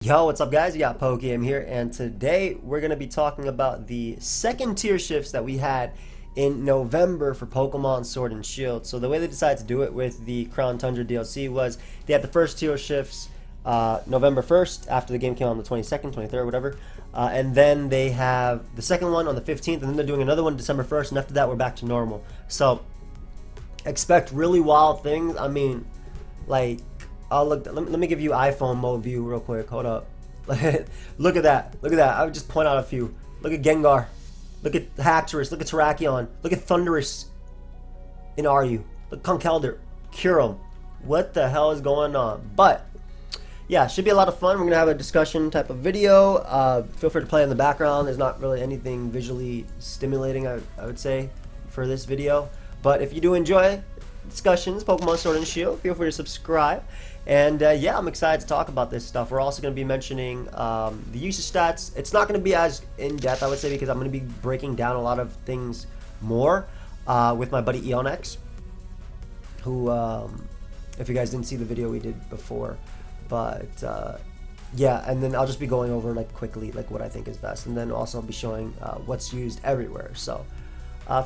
Yo, what's up guys? You got Pokeaim here, and today we're going to be talking about the second tier shifts that we had in November for Pokemon Sword and Shield. So the way they decided to do it with the Crown Tundra DLC was they had the first tier shifts November 1st after the game came out on the 22nd, 23rd, whatever. And then they have the second one on the 15th, and then they're doing another one December 1st, and after that we're back to normal. So expect really wild things. I mean, like, oh, look, let me give you iPhone mode view real quick. Hold up. Look at that. Look at that. I would just point out a few. Look at Gengar. Look at Haxorus. Look at Terrakion. Look at Thundurus in RU. Look at Conkeldurr. Kyurem. What the hell is going on? But, yeah, should be a lot of fun. We're going to have a discussion type of video. Feel free to play in the background. There's not really anything visually stimulating, I would say, for this video. But if you do enjoy discussions, Pokemon Sword and Shield, feel free to subscribe. And yeah, I'm excited to talk about this stuff. We're also going to be mentioning the usage stats. It's not going to be as in-depth, I would say, because I'm going to be breaking down a lot of things more with my buddy EonX, who, if you guys didn't see the video we did before, but yeah, and then I'll just be going over like quickly like what I think is best, and then also I'll be showing what's used everywhere. So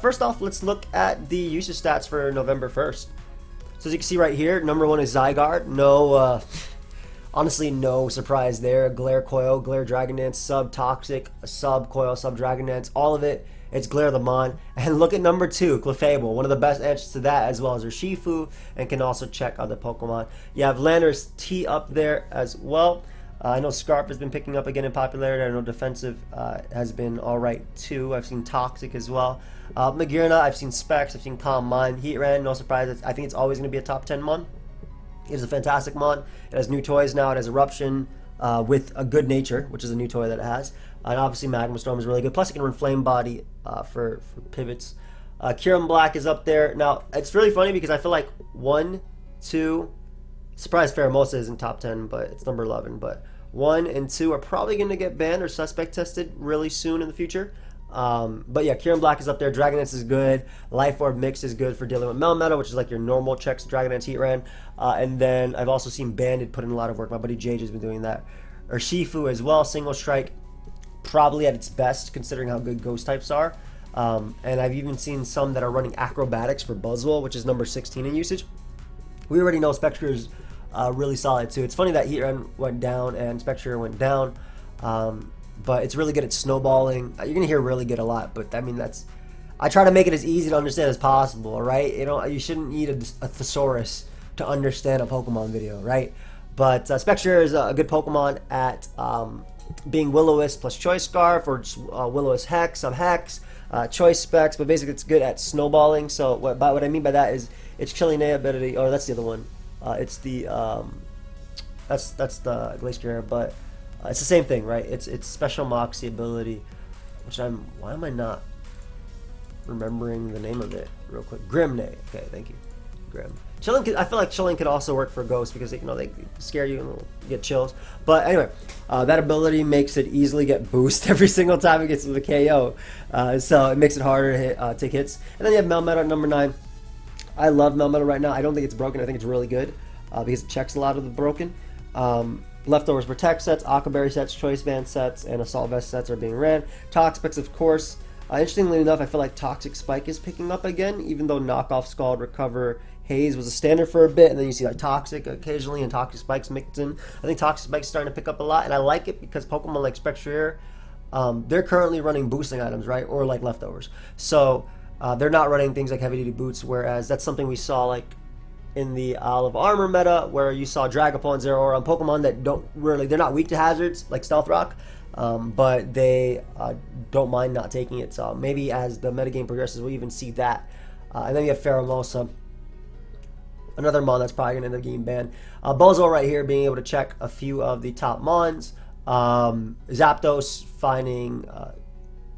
first off, let's look at the usage stats for November 1st. So as you can see right here, number one is Zygarde. No, honestly, no surprise there. Glare Coil, Glare Dragonance, Sub Toxic, Sub Coil, Sub Dragonance, all of it. It's Glare the Mon. And look at number two, Clefable. One of the best answers to that, as well as Urshifu, and can also check other Pokemon. You have Landorus T up there as well. I know Scarf has been picking up again in popularity. I know Defensive has been alright too. I've seen Toxic as well. Magearna, I've seen Specs, I've seen Calm Mind. Heatran, no surprise. I think it's always going to be a top 10 Mon. It is a fantastic Mon. It has new toys now. It has Eruption with a Good Nature, which is a new toy that it has. And obviously Magma Storm is really good. Plus it can run Flame Body for pivots. Kyurem Black is up there. Now, it's really funny because I feel like 1, 2... Surprise Pheromosa isn't top 10, but it's number 11. But 1 and 2 are probably going to get banned or suspect tested really soon in the future. But yeah, Kyurem Black is up there. Dragonance is good. Life Orb Mix is good for dealing with Melmetal, which is like your normal checks Dragonance Heatran. And then I've also seen Banded put in a lot of work. My buddy Jage has been doing that. Urshifu as well. Single Strike, probably at its best considering how good Ghost types are. And I've even seen some that are running Acrobatics for Buzzwole, which is number 16 in usage. We already know Spectre is really solid too. It's funny that Heatran went down and Spectre went down, but it's really good at snowballing. You're gonna hear really good a lot, but I mean I try to make it as easy to understand as possible, right? You shouldn't need a thesaurus to understand a Pokemon video, right? But Spectre is a good Pokemon at being Will-O-Wisp plus Choice Scarf, or just Will-O-Wisp Hex, some Hex, Choice Specs, but basically it's good at snowballing. So what I mean by that is it's Chilling ability, or that's the other one. It's the that's the Glacier, but it's the same thing, right? It's Special Moxie ability, which why am I not remembering the name of it real quick? Grimnay. Okay, thank you, Grim. Chilling. I feel like Chilling could also work for Ghost because they scare you and you get chills. But anyway, that ability makes it easily get boost every single time it gets with a KO, so it makes it harder to take hits. And then you have Melmetal at number 9. I love Melmetal right now. I don't think it's broken. I think it's really good because it checks a lot of the broken. Leftovers Protect sets, Aquaberry sets, Choice Band sets, and Assault Vest sets are being ran. Toxics, of course. Interestingly enough, I feel like Toxic Spike is picking up again, even though Knockoff Scald, Recover, Haze was a standard for a bit, and then you see like Toxic occasionally and Toxic Spikes mixed in. I think Toxic Spike's starting to pick up a lot, and I like it because Pokemon like Spectre, they're currently running boosting items, right? Or like Leftovers. So they're not running things like heavy duty boots, whereas that's something we saw like in the Isle of Armor meta, where you saw Dragapult and Zeraora on Pokemon that they're not weak to hazards like Stealth Rock, but they don't mind not taking it. So maybe as the metagame progresses, we'll even see that. And then you have Pheromosa, another Mon that's probably going to end up getting banned. Buzzwole right here being able to check a few of the top Mons. Zapdos finding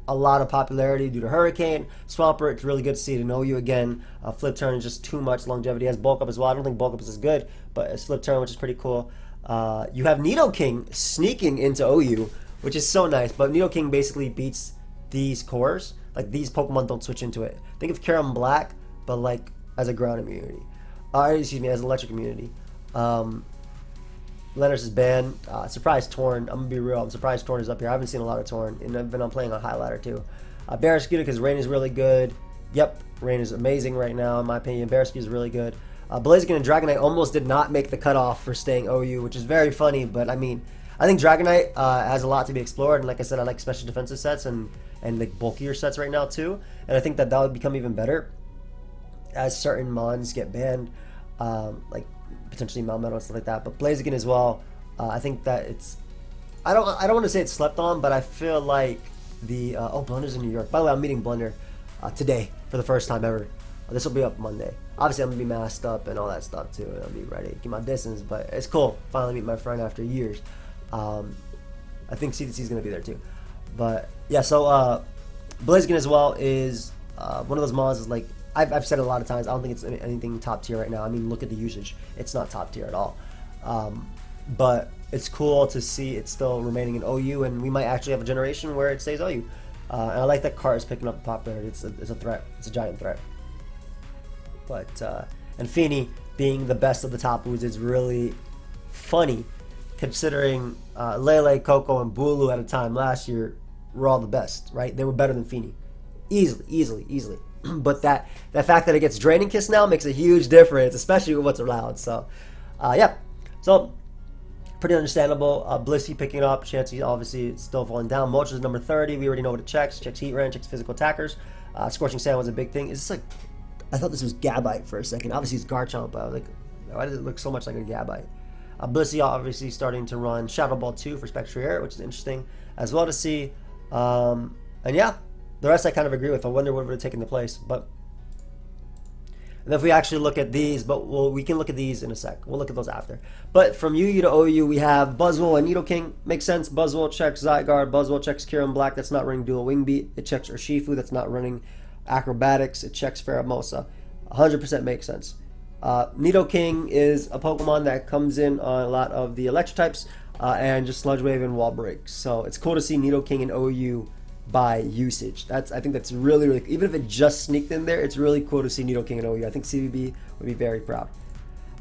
a lot of popularity due to Hurricane. Swampert, it's really good to see to know you again. Flip Turn is just too much longevity. It has Bulk Up as well. I don't think Bulk Up is as good, but it's Flip Turn, which is pretty cool. You have Nidoking sneaking into OU, which is so nice, but Nidoking basically beats these cores. Like, these Pokemon don't switch into it. Think of Kyurem Black, but like as a ground immunity. Excuse me, as electric immunity. Leonard's is banned. Surprised Torn. I'm gonna be real. I'm surprised Torn is up here. I haven't seen a lot of Torn, and I've been playing on high ladder too. Barraskewda because Rain is really good. Yep, Rain is amazing right now in my opinion. Barraskewda is really good. Blaziken and Dragonite almost did not make the cutoff for staying OU, which is very funny. But I mean, I think Dragonite has a lot to be explored, and like I said, I like special defensive sets and like bulkier sets right now too. And I think that would become even better as certain mons get banned, like potentially Melmetal and stuff like that. But Blaziken as well, I think that it's, I don't want to say it's slept on, but I feel like the Blunder's in New York. By the way, I'm meeting Blunder today for the first time ever. This will be up Monday. Obviously, I'm gonna be masked up and all that stuff too, and I'll be ready to keep my distance. But it's cool, finally meet my friend after years. I think CDC is gonna be there too. But yeah, so Blaziken as well is one of those mons. Is like I've said it a lot of times. I don't think it's anything top tier right now. I mean, look at the usage; it's not top tier at all. But it's cool to see it still remaining in OU, and we might actually have a generation where it stays OU. And I like that Cart is picking up popularity. It's a threat. It's a giant threat. But and Feeny being the best of the top Woos is really funny, considering Lele, Coco, and Bulu at a time last year were all the best, right? They were better than Feeny, easily. But that fact that it gets Draining Kiss now makes a huge difference, especially with what's allowed. So yeah, so pretty understandable. Blissey picking up, Chansey obviously still falling down. Moltres is number 30. We already know what it checks. Checks Heat Ran, checks physical attackers. Scorching Sand was a big thing. Is this like, I thought this was Gabite for a second. Obviously it's Garchomp, but I was like, why does it look so much like a Gabite? Blissey obviously starting to run Shadow Ball 2 for Spectrier, which is interesting as well to see. And yeah, the rest I kind of agree with. I wonder what would have taken the place. But and if we actually look at these, we can look at these in a sec. We'll look at those after. But from UU to OU, we have Buzzwole and Nidoking. Makes sense. Buzzwole checks Zygarde. Buzzwole checks Kyurem Black. That's not running Dual Wing Beat. It checks Urshifu. That's not running Acrobatics. It checks Pheromosa. 100% makes sense. Nidoking is a Pokemon that comes in on a lot of the electric types and just Sludge Wave and Wall Break. So it's cool to see Nidoking and OU by usage. I think that's really even if it just sneaked in there, it's really cool to see Nidoking and OU. I think CVB would be very proud.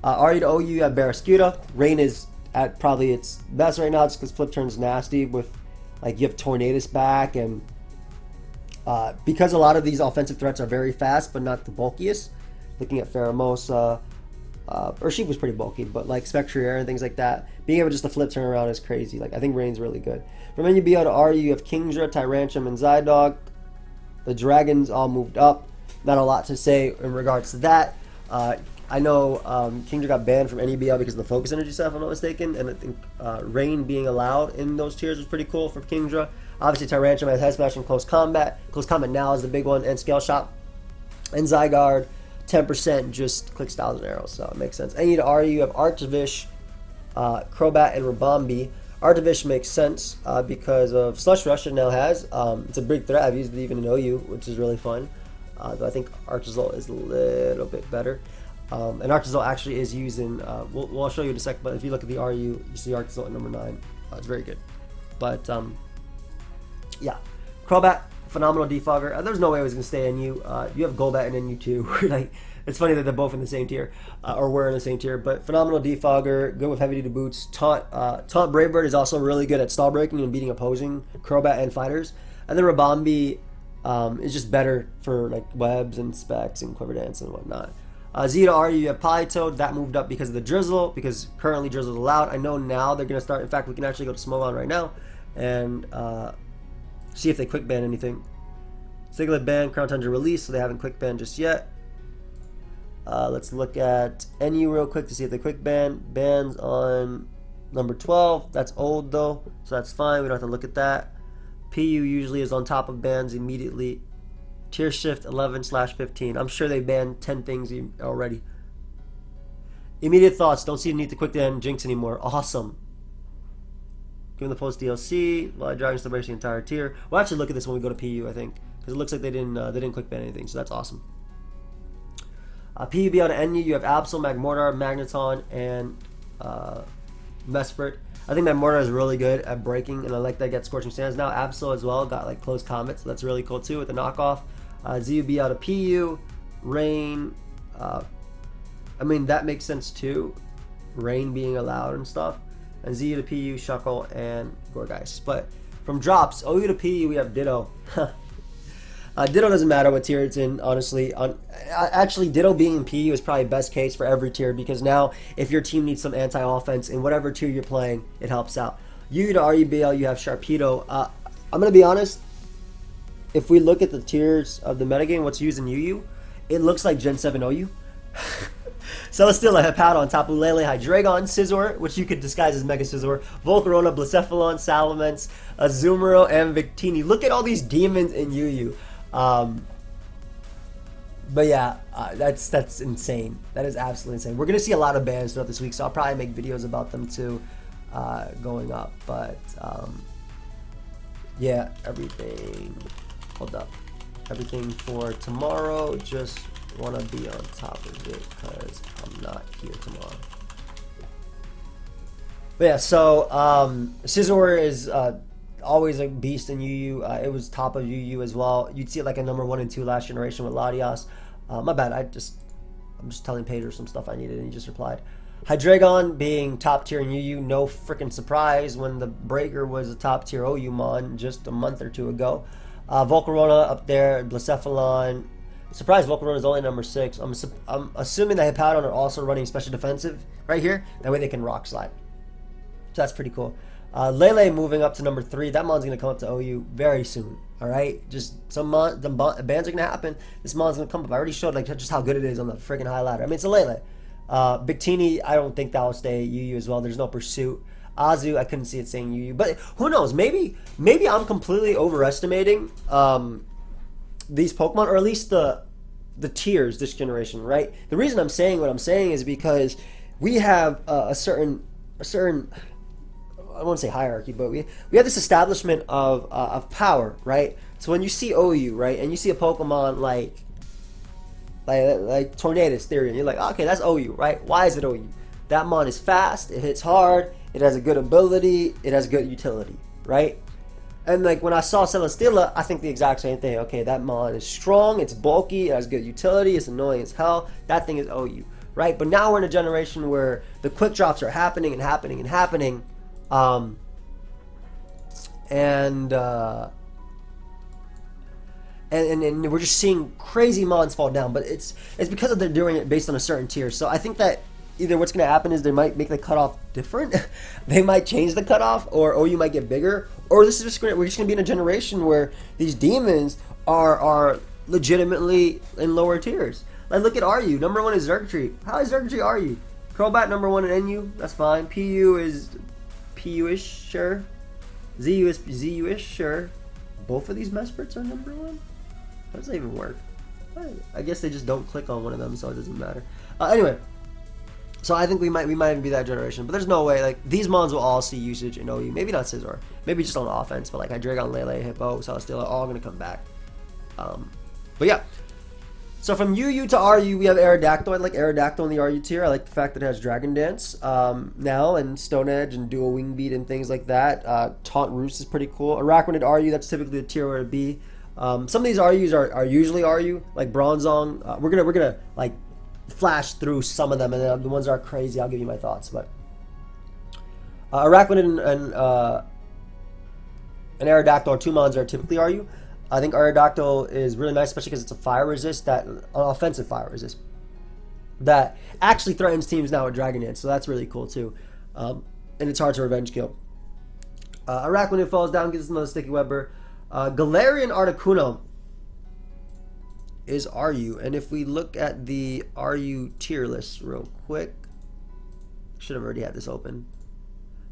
RU to OU, you have Barraskewda. Rain is at probably its best right now just because Flip Turn's nasty with, like, you have Tornadus back, and because a lot of these offensive threats are very fast but not the bulkiest. Looking at Pheromosa, Urshifu was pretty bulky, but like Spectrier and things like that, being able just to flip turn around is crazy. Like, I think Rain's really good. From NUBL to RU, you have Kingdra, Tyrantrum, and Zydog. The Dragons all moved up. Not a lot to say in regards to that. I know Kingdra got banned from NUBL because of the Focus Energy stuff, if I'm not mistaken, and I think Rain being allowed in those tiers was pretty cool for Kingdra. Obviously, Tyrantrum has Head Smash and Close Combat. Close Combat now is the big one, and Scale Shot. And Zygarde, 10% just click styles and arrows, so it makes sense. And you to RU, you have Artivish, Crobat, and Rabombi. Artivish makes sense because of Slush Rush it now has. It's a big threat. I've used it even in OU, which is really fun. Though I think Artizolt is a little bit better. And Artizolt actually is using, I'll show you in a sec, but if you look at the RU, you see Artizolt at number 9. It's very good. But yeah, Crobat, phenomenal defogger. There's no way I was going to stay in you. You have Golbat and NU too. Like, it's funny that they're both in the same tier, or we're in the same tier. But phenomenal defogger, good with heavy duty boots. Taunt Brave Bird is also really good at stall breaking and beating opposing Crobat and fighters. And then Rabombi is just better for like webs and specs and quiver dance and whatnot. Z to RU, you have Politoed. That moved up because of the Drizzle, because currently Drizzle is allowed. I know now they're going to start. In fact, we can actually go to Smogon right now and see if they quick ban anything. Siglet ban, Crown Tundra release, so they haven't quick banned just yet. Let's look at NU real quick to see if they quick ban. Bans on number 12. That's old though, so that's fine. We don't have to look at that. PU usually is on top of bans immediately. Tier shift 11/15. I'm sure they banned 10 things already. Immediate thoughts. Don't see the need to quick ban Jinx anymore. Awesome. Given the post DLC, while Dragon still breaks the entire tier. We'll actually look at this when we go to PU, I think, because it looks like they didn't quick ban anything, so that's awesome. PUB out of NU, you have Absol, Magmortar, Magneton, and Mesprit. I think Magmortar is really good at breaking, and I like that it gets Scorching Sands now. Absol as well got like close combat, so that's really cool too with the knockoff. ZUB out of PU, Rain. I mean, that makes sense too. Rain being allowed and stuff. and ZU to PU, Shuckle, and Gourgeist. But from drops, OU to PU, we have Ditto. Ditto doesn't matter what tier it's in, honestly. Actually, Ditto being in PU is probably best case for every tier, because now if your team needs some anti-offense in whatever tier you're playing, it helps out. UU to RUBL, you have Sharpedo. I'm going to be honest. If we look at the tiers of the metagame, what's used in UU, it looks like Gen 7 OU. Celesteela, Hippowdon, Tapu Lele, Hydreigon, Scizor, which you could disguise as Mega Scizor, Volcarona, Blacephalon, Salamence, Azumarill, and Victini. Look at all these demons in UU. But yeah, that's insane. That is absolutely insane. We're going to see a lot of bans throughout this week, so I'll probably make videos about them too going up. But yeah, everything. Hold up. Everything for tomorrow, just want to be on top of it because I'm not here tomorrow. But yeah, so Scizor is always a beast in UU. It was top of UU as well. You'd see it like a number 1 and 2 last generation with Latias. My bad, I'm just telling Pedro some stuff I needed and he just replied. Hydreigon being top tier in UU, no freaking surprise when the Breaker was a top tier OU mon just a month or two ago. Volcarona up there, Blacephalon. Surprised Volcarona is only number 6. I'm assuming that Hippowdon are also running special defensive right here. That way they can rock slide. So that's pretty cool. Lele moving up to number 3. That mon's going to come up to OU very soon. Alright? Just some bans are going to happen. This mon's going to come up. I already showed like just how good it is on the freaking high ladder. I mean, it's a Lele. Victini, I don't think that will stay UU as well. There's no pursuit. Azu, I couldn't see it saying UU. But who knows? Maybe I'm completely overestimating these Pokemon, or at least the tiers this generation, right? The reason I'm saying what I'm saying is because we have a certain I won't say hierarchy, but we have this establishment of power, right? So when you see OU, right, and you see a Pokemon like Tornadus, Therian, you're like, okay, that's OU, right? Why is it OU? That mon is fast, it hits hard, it has a good ability, it has good utility, right? And like when I saw Celesteela, I think the exact same thing. Okay, that mon is strong, it's bulky, it has good utility, it's annoying as hell. That thing is OU, right? But now we're in a generation where the quick drops are happening and happening and happening. And we're just seeing crazy mons fall down, but it's because of they're doing it based on a certain tier. So I think that either what's going to happen is they might make the cutoff different, they might change the cutoff, or OU might get bigger, or this is just we're just going to be in a generation where these demons are legitimately in lower tiers. Like look at RU, number 1 is Xurkitree. How is Xurkitree RU? Crobat number 1 in NU, that's fine. PU is PU-ish, sure. ZU is ZU-ish, sure. Both of these Mesperts are number 1? How does that even work? I guess they just don't click on one of them, so it doesn't matter. Anyway, so I think we might even be that generation, but there's no way. Like these mons will all see usage in OU. Maybe not Scizor, maybe just on offense, but like Hydreigon, Lele, Hippo, Celesteela, all gonna come back. But yeah. So from UU to RU, we have Aerodactyl. I like Aerodactyl in the RU tier. I like the fact that it has Dragon Dance now, and Stone Edge, and Dual Wing Beat, and things like that. Taunt Roost is pretty cool. Araquanid RU, that's typically the tier where it be. Some of these RUs are usually RU, like Bronzong. We're gonna like flash through some of them, and then the ones that are crazy, I'll give you my thoughts. But Araquanid and Aerodactyl are 2 mons that are typically RU. I think Aerodactyl is really nice, especially because it's a fire resist, an offensive fire resist that actually threatens teams now with Dragon Dance, so that's really cool too. And it's hard to revenge kill. Araquanid falls down, gives us another Sticky Webber. Galarian Articuno is RU, and if we look at the RU tier list real quick, should have already had this open.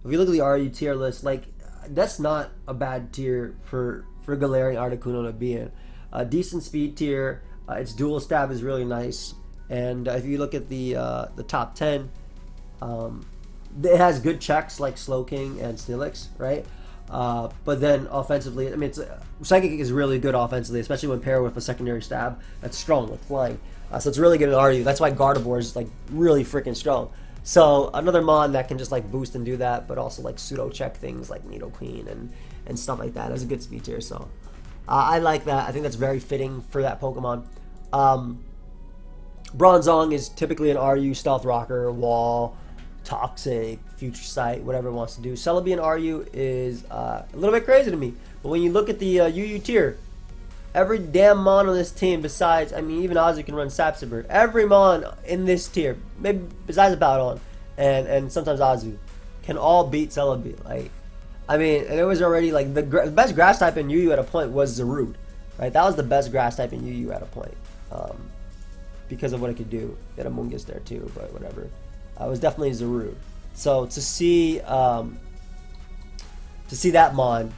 If we look at the RU tier list, like that's not a bad tier for Galarian Articuno to be in. Decent speed tier. Its dual stab is really nice, and if you look at the top 10, it has good checks like Slowking and Steelix, right? But then offensively, I mean, Psychic is really good offensively, especially when paired with a secondary stab that's strong with flying. So it's really good at RU. That's why Gardevoir is like really freaking strong. So another mon that can just like boost and do that, but also like pseudo check things like Nidoqueen and stuff like that. That's a good speed tier. So I like that. I think that's very fitting for that Pokemon. Bronzong is typically an RU stealth rocker, wall, Toxic, Future Sight, whatever it wants to do. Celebi and RU is a little bit crazy to me. But when you look at the UU tier, every damn mon on this team besides, I mean, even Azu can run Sapsiber. Every mon in this tier, maybe besides Battleon and sometimes Azu, can all beat Celebi. Like, I mean, and it was already like the best grass type in UU at a point was Zarude, right? That was the best grass type in UU at a point, because of what it could do. It had Amoonguss there too, but whatever. It was definitely Zarude. So to see that mon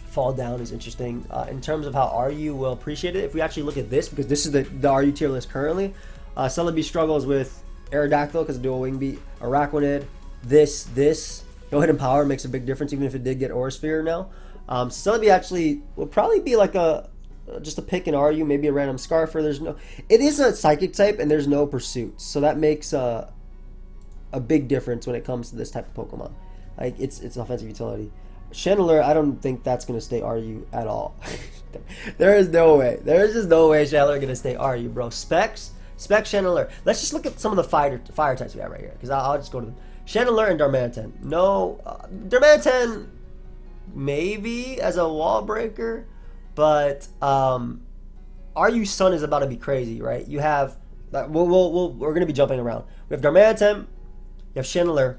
fall down is interesting. In terms of how RU will appreciate it, if we actually look at this, because this is the RU tier list currently, Celebi struggles with Aerodactyl because of dual wing beat, Araquanid, this. No hidden power makes a big difference, even if it did get Aura Sphere now. So Celebi actually will probably be like just a pick in RU, maybe a random Scarfer. It is a psychic type and there's no pursuits, so that makes a big difference when it comes to this type of Pokemon. Like it's offensive utility. Chandelure, I don't think that's gonna stay RU at all. There is no way. There is just no way Chandelure gonna stay RU, bro. Specs, Chandelure. Let's just look at some of the fire types we have right here, because I'll just go to them. Chandelure and Darmanitan. No, Darmanitan maybe as a wall breaker, but RU Sun is about to be crazy, right? You have we're gonna be jumping around. We have Darmanitan, you have Chandelure,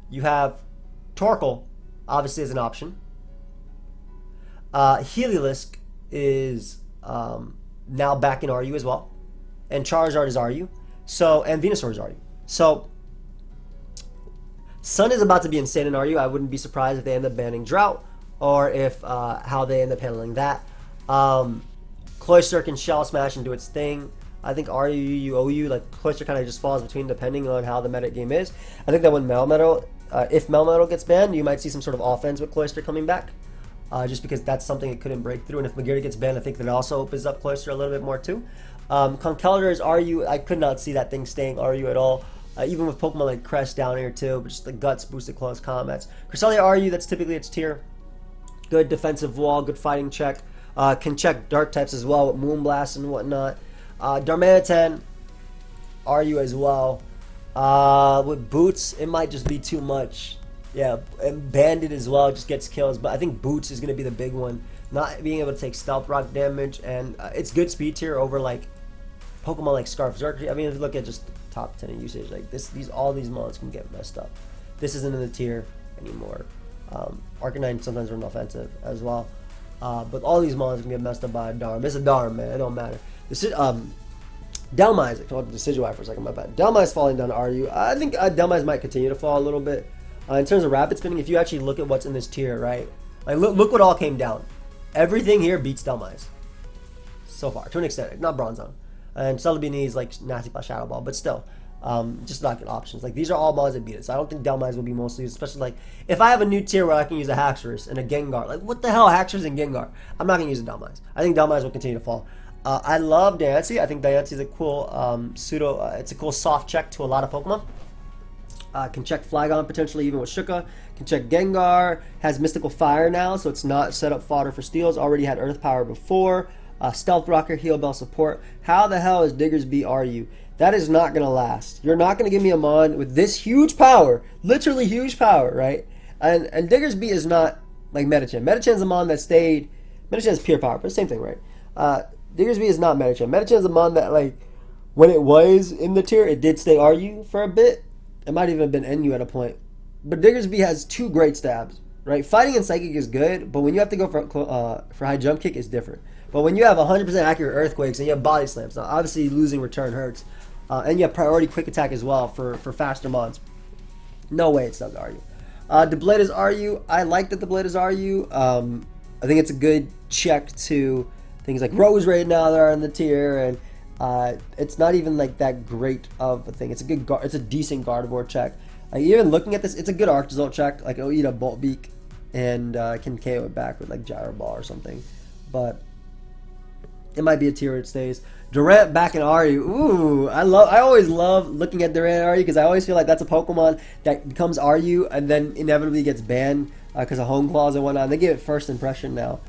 you have Torkoal, obviously as an option. Heliolisk is now back in RU as well, and Charizard is RU. So, and Venusaur is RU. So Sun is about to be insane in RU. I wouldn't be surprised if they end up banning Drought, or if how they end up handling that. Cloyster can Shell Smash and do its thing. I think RU, OU, like Cloyster kind of just falls between depending on how the meta game is. I think that when if Melmetal gets banned, you might see some sort of offense with Cloyster coming back. Just because that's something it couldn't break through. And if Magearty gets banned, I think that also opens up Cloyster a little bit more too. Conkeldurr is RU. I could not see that thing staying RU at all. Even with Pokemon like Crest down here too, but just the guts boosted close combats. Cresselia RU, that's typically its tier. Good defensive wall, good fighting check. Can check dark types as well with Moonblast and whatnot. Darmanitan RU as well. With Boots, it might just be too much. Yeah, and Bandit as well just gets kills, but I think Boots is going to be the big one. Not being able to take Stealth Rock damage, and it's good speed tier over like Pokemon like Scarf Xerxes. I mean, if you look at just top 10 in usage, like all these mons can get messed up. This isn't in the tier anymore. Arcanine sometimes run offensive as well, but all these mons can get messed up by a Darm. It's a Darm, man. It don't matter. This is Delmise. I talked to Decidueye for a second. My bad. Delmise falling down to RU. I think Delmise might continue to fall a little bit. In terms of rapid spinning, if you actually look at what's in this tier, right? Like look what all came down. Everything here beats Delmise so far, to an extent. Not Bronzong. And Celebi needs like Nasty Plot, Shadow Ball, but still, just not good options. Like these are all mons that beat it. So I don't think Delmise will be mostly used, especially like if I have a new tier where I can use a Haxorus and a Gengar. Like what the hell, Haxorus and Gengar? I'm not gonna use a Delmise. I think Delmise will continue to fall. I love Diancie. I think Diancie is a cool it's a cool soft check to a lot of Pokemon. Can check Flygon potentially even with Shuka. Can check Gengar. Has Mystical Fire now, so it's not set up fodder for steals. Already had Earth Power before. Stealth Rocker, Heal Bell support. How the hell is Diggersby RU? That is not going to last. You're not going to give me a mon with this huge power. Literally huge power, right? And Diggersby is not like Medicham. Medicham's a mon that stayed. Medicham has pure power, but same thing, right? Diggersby is not Medicham. Medicham's a mon that, like, when it was in the tier, it did stay RU for a bit. It might even have been NU at a point. But Diggersby has two great stabs, right? Fighting and Psychic is good, but when you have to go for high jump kick, it's different. But when you have 100% accurate Earthquakes and you have Body Slams, now obviously losing return hurts. And you have Priority Quick Attack as well for faster mons. No way it's not RU. Deblade is RU. I like that Deblade is RU. I think it's a good check to things like Rose right now that are in the tier, and it's not even like that great of a thing. It's a decent Gardevoir check. Even looking at this, it's a good Arctozolt check. Like it'll eat a Bolt Beak and can KO it back with like Gyro Ball or something. But it might be a tier where it stays. Durant back in RU. Ooh, I always love looking at Durant in RU because I always feel like that's a Pokemon that becomes RU and then inevitably gets banned because of home claws and whatnot. And they give it first impression now.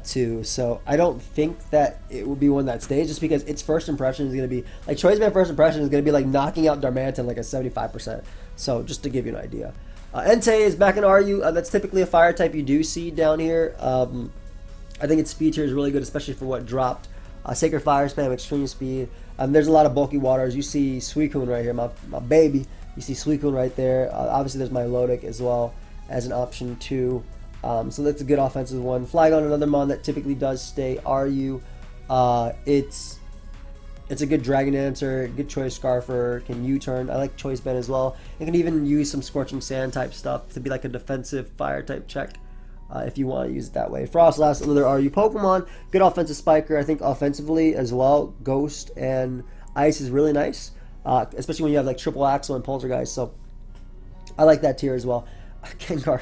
too. So I don't think that it will be one that stays, just because its first impression is going to be like Choice Band first impression is going to be like knocking out Darmanitan like a 75%. So just to give you an idea. Entei is back in RU. That's typically a fire type you do see down here. I think its speed tier is really good, especially for what dropped. Sacred Fire Spam, Extreme Speed. There's a lot of bulky waters. You see Suicune right here, my baby. You see Suicune right there. Obviously, there's Milotic as well as an option too. So that's a good offensive one. Flygon, another mon that typically does stay RU. It's a good Dragon Dancer, good Choice Scarfer, can U-turn. I like Choice Band as well. It can even use some Scorching Sand type stuff to be like a defensive fire type check if you want to use it that way. Frostlass, another RU Pokemon. Good offensive spiker. I think offensively as well, Ghost and Ice is really nice, especially when you have like Triple Axle and Poltergeist. So I like that tier as well. Gengar.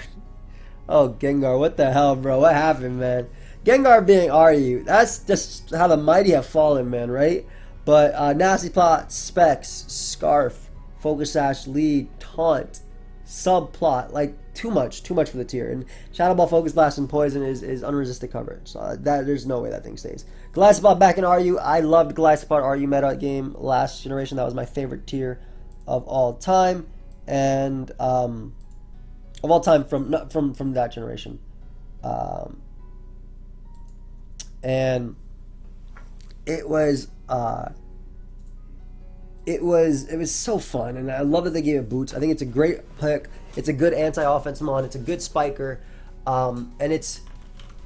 Oh, Gengar, what the hell, bro? What happened, man? Gengar being RU. That's just how the mighty have fallen, man, right? But Nasty Plot, Specs, Scarf, Focus Sash, Lead, Taunt, Subplot, like too much for the tier. And Shadow Ball, Focus Blast, and Poison is unresisted coverage. So there's no way that thing stays. Golisopod back in RU. I loved Golisopod RU meta game last generation. That was my favorite tier of all time, and of all time from that generation. And it was so fun, and I love that they gave it boots. I think it's a great pick. It's a good anti-offense mon. It's a good spiker, and it's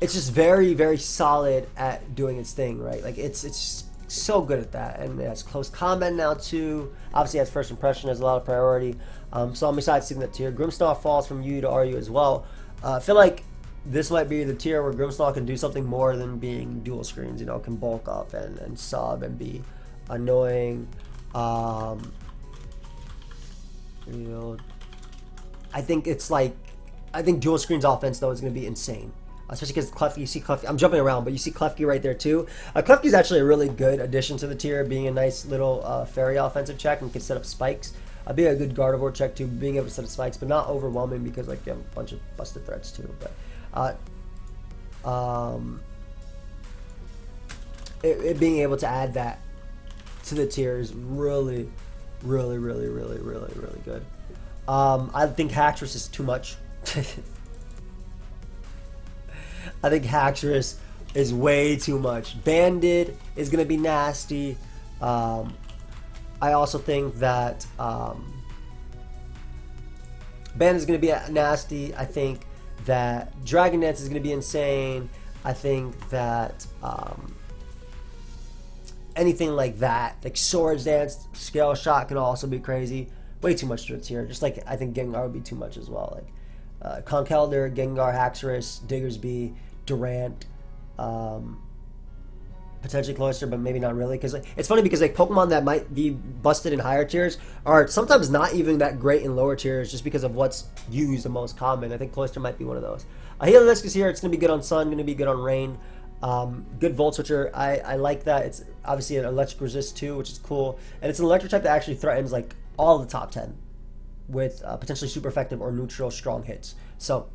just very, very solid at doing its thing, right? Like it's so good at that, and it has close combat now too. Obviously, it has first impression, has a lot of priority. So I'm excited to see that tier. Grimmsnarl falls from U to RU as well. I feel like this might be the tier where Grimmsnarl can do something more than being dual screens. You know, can bulk up and sub and be annoying. You know, I think dual screens offense though is going to be insane, especially because Klefki. You see Klefki. I'm jumping around, but you see Klefki right there too. Klefki is actually a really good addition to the tier, being a nice little fairy offensive check and can set up spikes. Be a good Gardevoir check too, being able to set up spikes, but not overwhelming because like you have a bunch of busted threats too. But it being able to add that to the tier is really good. I think Haxorus is too much. I think Haxorus is way too much. Banded is going to be nasty. I also think that Banded is going to be nasty. I think that Dragon Dance is going to be insane. I think that anything like that, like Swords Dance, Scale Shot can also be crazy. Way too much to its tier. Just like I think Gengar would be too much as well. Like Conkeldurr, Gengar, Haxorus, Diggersby, Durant, potentially Cloyster, but maybe not really. Because like, it's funny because like Pokemon that might be busted in higher tiers are sometimes not even that great in lower tiers, just because of what's used the most common. I think Cloyster might be one of those. Heliolisk is here. It's going to be good on Sun, going to be good on Rain. Good Volt Switcher. I like that. It's obviously an electric resist too, which is cool. And it's an electric type that actually threatens like all the top 10 with potentially super effective or neutral strong hits. So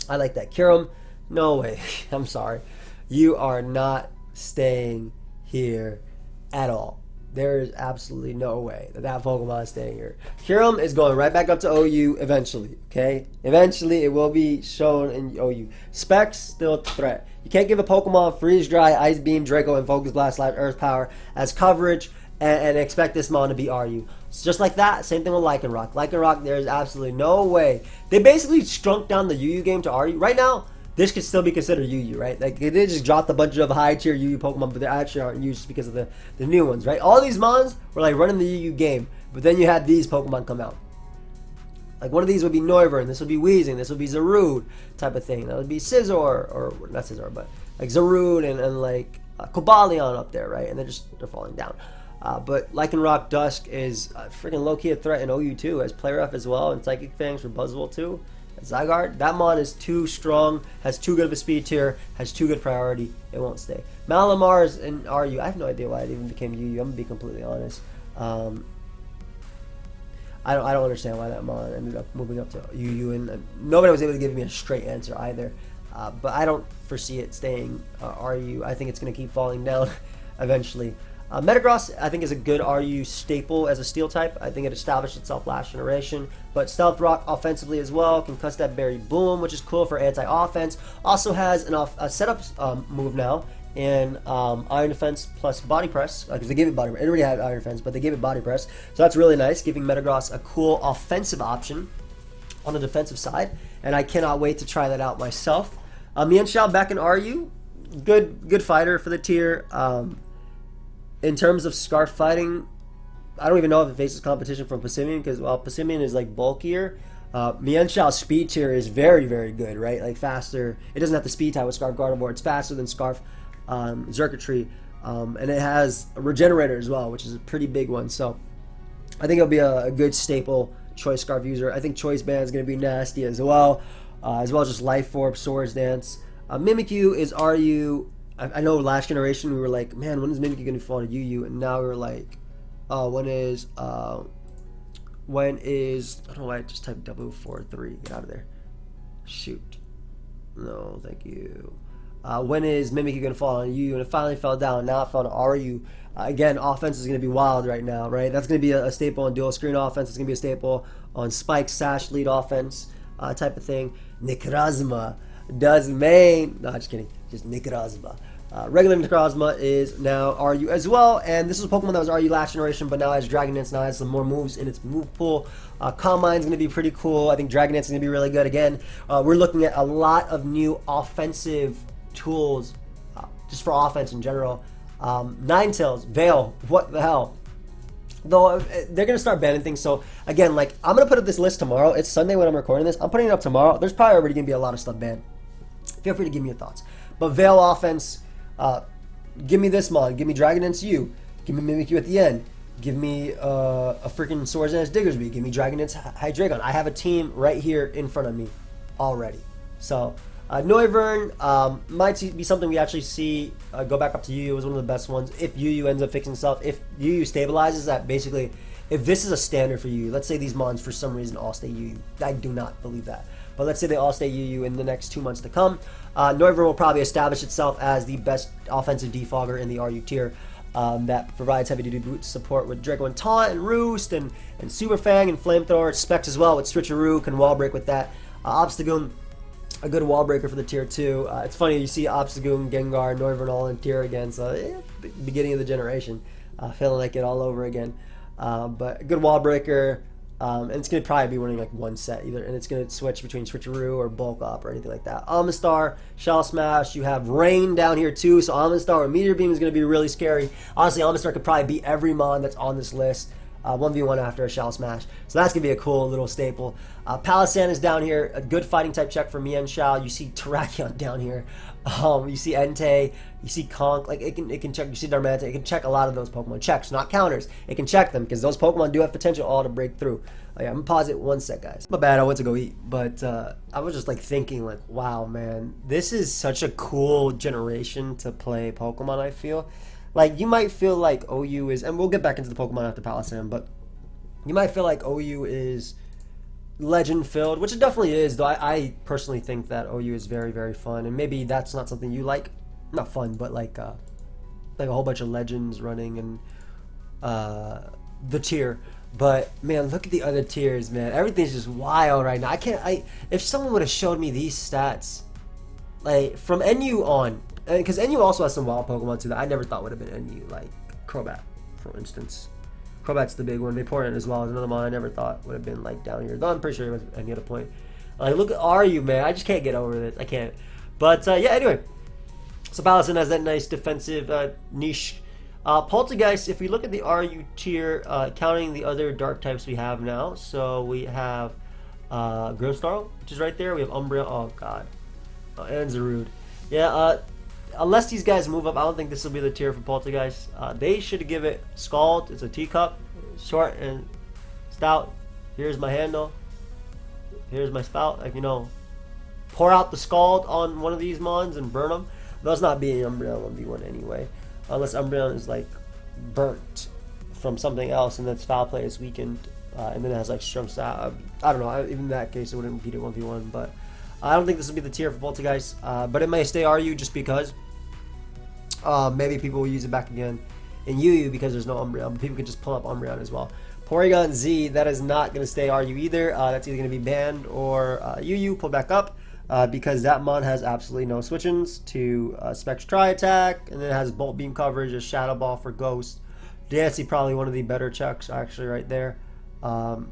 I like that. Kyurem, no way. I'm sorry. You are not staying here at all. There is absolutely no way that Pokemon is staying here. Kyurem is going right back up to OU eventually, okay? Eventually, it will be shown in OU. Specs, still a threat. You can't give a Pokemon Freeze Dry, Ice Beam, Draco, and Focus Blast / Earth Power as coverage and expect this mon to be RU. So just like that, same thing with Lycanroc. Lycanroc, there's absolutely no way. They basically shrunk down the UU game to RU. Right now, this could still be considered UU, right? Like, they just dropped a bunch of high-tier UU Pokemon, but they actually aren't used because of the new ones, right? All these mons were, like, running the UU game, but then you had these Pokemon come out. Like, one of these would be Noivern, this would be Weezing, this would be Zarude type of thing. That would be Scizor, or not Scizor, but, like, Zarude and like, Cobalion up there, right? And they're falling down. But Lycanroc Dusk is freaking low-key a threat in OU too, as Play Rough as well, and Psychic Fangs for Buzzwole too. Zygarde, that mon is too strong, has too good of a speed tier, has too good priority. It won't stay. Malamar is in RU. I have no idea why it even became UU. I'm gonna be completely honest. I don't understand why that mon ended up moving up to UU, and nobody was able to give me a straight answer either. but I don't foresee it staying RU. I think it's going to keep falling down eventually. Metagross, I think, is a good RU staple as a steel type. I think it established itself last generation. But Stealth Rock offensively as well, can cuss that Berry Boom, which is cool for anti-offense. Also has a setup move now in Iron Defense plus Body Press, because they gave it Body Press. It already had Iron Defense, but they gave it Body Press. So that's really nice, giving Metagross a cool offensive option on the defensive side. And I cannot wait to try that out myself. Mienshao back in RU, good fighter for the tier. In terms of Scarf fighting, I don't even know if it faces competition from Passimian, because while Passimian is like bulkier, Mienshao's speed tier is very, very good, right? Like faster. It doesn't have the speed type with Scarf Gardevoir. It's faster than Scarf Xurkitree. And it has a Regenerator as well, which is a pretty big one. So I think it'll be a good staple Choice Scarf user. I think Choice Band is going to be nasty as well as just Life Orb, Swords Dance. Mimikyu is RU. I know last generation we were like, man, when is Mimikyu going to fall to UU? And now we're like, when is I don't know why I just typed W43. Get out of there. Shoot. No, thank you. When is Mimikyu going to fall on UU? And it finally fell down. Now it fell to RU. Again, offense is going to be wild right now, right? That's going to be a staple on dual screen offense. It's going to be a staple on Spike, Sash, lead offense type of thing. Necrozma does main. No, just kidding. Just Necrozma. Regular Necrozma is now RU as well, and this is a Pokemon that was RU last generation, but now has Dragon Dance, now has some more moves in its move pool. Combine's going to be pretty cool. I think Dragon Dance is going to be really good. Again, we're looking at a lot of new offensive tools, just for offense in general. Ninetales, Veil, what the hell? Though they're going to start banning things, so again, like, I'm going to put up this list tomorrow. It's Sunday when I'm recording this. I'm putting it up tomorrow. There's probably already going to be a lot of stuff banned. Feel free to give me your thoughts. But Veil offense, give me this mod. Give me Dragon Dance U. Give me Mimikyu at the end. Give me a freaking Swords Dance Diggersby. Give me Dragon Dance Hydreigon. I have a team right here in front of me already. So Noivern might be something we actually see go back up to UU. It was one of the best ones. If UU ends up fixing stuff, if UU stabilizes that, basically, if this is a standard for UU, let's say these mons for some reason all stay UU. I do not believe that. But let's say they all stay UU in the next 2 months to come. Noivern will probably establish itself as the best offensive defogger in the RU tier that provides heavy-duty boot support with Draco and Taunt and Roost and Super Fang and Flamethrower. Specs as well with Switcheroo, can wall break with that. Obstagoon, a good wall breaker for the tier 2. It's funny, you see Obstagoon, Gengar, Noivern all in tier again, so beginning of the generation. Feeling like it all over again. But a good wall breaker. And it's going to probably be winning like one set either, and it's going to switch between Switcheroo or Bulk Up or anything like that. Amistar, Shell Smash, you have Rain down here too, so Amistar or Meteor Beam is going to be really scary. Honestly, Amistar could probably beat every mon that's on this list, 1v1 after a Shell Smash, so that's going to be a cool little staple. Palossand is down here, a good fighting type check for Mienshao. You see Terrakion down here, you see Entei, you see Conk, like it can check, you see Darmanitan, it can check a lot of those Pokemon. Checks, not counters. It can check them, because those Pokemon do have potential all to break through. Yeah, I'm gonna pause it one sec, guys. My bad, I went to go eat, but I was just like thinking like, wow, man, this is such a cool generation to play Pokemon, I feel. Like, you might feel like OU is, and we'll get back into the Pokemon after Palossand, but you might feel like OU is legend filled, which it definitely is, though I personally think that OU is very, very fun, and maybe that's not something you like. Not fun, but like a whole bunch of legends running and the tier. But man, look at the other tiers, man. Everything's just wild right now. If someone would have showed me these stats, like from NU on, because NU also has some wild Pokemon too that I never thought would have been NU, like Crobat, for instance. Crobat's the big one. Vaporeon as well as another one I never thought would have been like down here. Though I'm pretty sure it was any other point. Like, look at RU, man. I just can't get over this. I can't. But yeah, anyway. So Palossand has that nice defensive niche. Poltergeist, if we look at the RU tier, counting the other dark types we have now, so we have Grimmsnarl, which is right there. We have Umbreon. Oh, God. And Zarude. Yeah, unless these guys move up, I don't think this will be the tier for Poltergeist. They should give it Scald. It's a teacup. Short and stout. Here's my handle. Here's my spout. Like, you know, pour out the Scald on one of these mons and burn them. That's not being Umbreon 1v1 anyway. Unless Umbreon is like burnt from something else and its foul play is weakened, and then it has like strong stat. I don't know. Even in that case, it wouldn't beat it 1v1. But I don't think this will be the tier for Poltergeist, but it may stay RU just because maybe people will use it back again in UU because there's no Umbreon, but people can just pull up Umbreon as well. Porygon Z, that is not going to stay RU either. That's either going to be banned or UU pulled back up because that mon has absolutely no switch-ins to Specs Tri-Attack, and then it has Bolt Beam coverage, a Shadow Ball for Ghost. Dancy, probably one of the better checks actually right there. And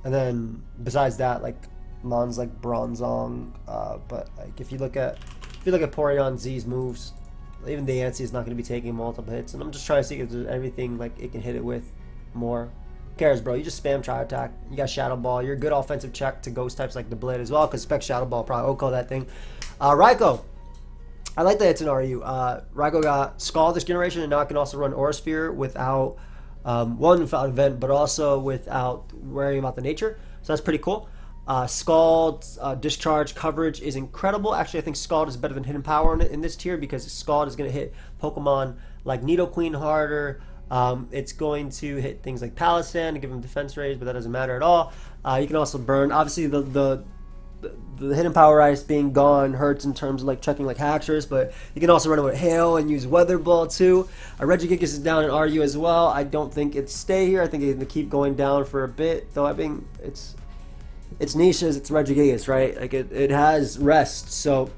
then besides that, like mons like Bronzong, but like if you look at Porygon Z's moves, even Dancy is not going to be taking multiple hits, and I'm just trying to see if there's anything like it can hit it with more. Who cares, bro? You just spam Tri-Attack. You got Shadow Ball. You're a good offensive check to ghost types like the Blade as well, because Spec Shadow Ball probably OHKO that thing. Raikou. I like that it's an RU. Raikou got Scald this generation, and now it can also run Aura Sphere without, without event, but also without worrying about the nature. So that's pretty cool. Scald's discharge coverage is incredible. Actually, I think Scald is better than Hidden Power in this tier because Scald is going to hit Pokemon like Nidoqueen harder. It's going to hit things like Palisand to give them defense raise, but that doesn't matter at all. You can also burn. Obviously, the Hidden Power Ice being gone hurts in terms of like checking like Haxorus, but you can also run it with Hail and use Weather Ball too. Regigigas is down in RU as well. I don't think it's stay here. I think it's going to keep going down for a bit, though. I think it's niches, it's Regigigas, right? Like it has rest, so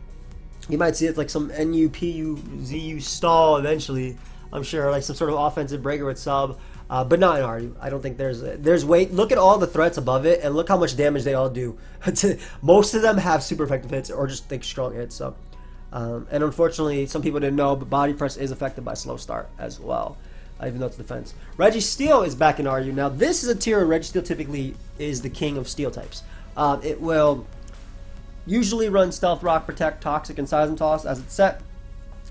you might see it like some NUPU stall eventually. I'm sure, like some sort of offensive breaker with sub, but not in RU. I don't think there's weight. Look at all the threats above it, and look how much damage they all do. Most of them have super effective hits or just think strong hits. So, and unfortunately, some people didn't know, but Body Press is affected by Slow Start as well, even though it's defense. Registeel is back in RU. Now, this is a tier where Registeel typically is the king of steel types. It will usually run Stealth Rock, Protect, Toxic, and Seism Toss as it's set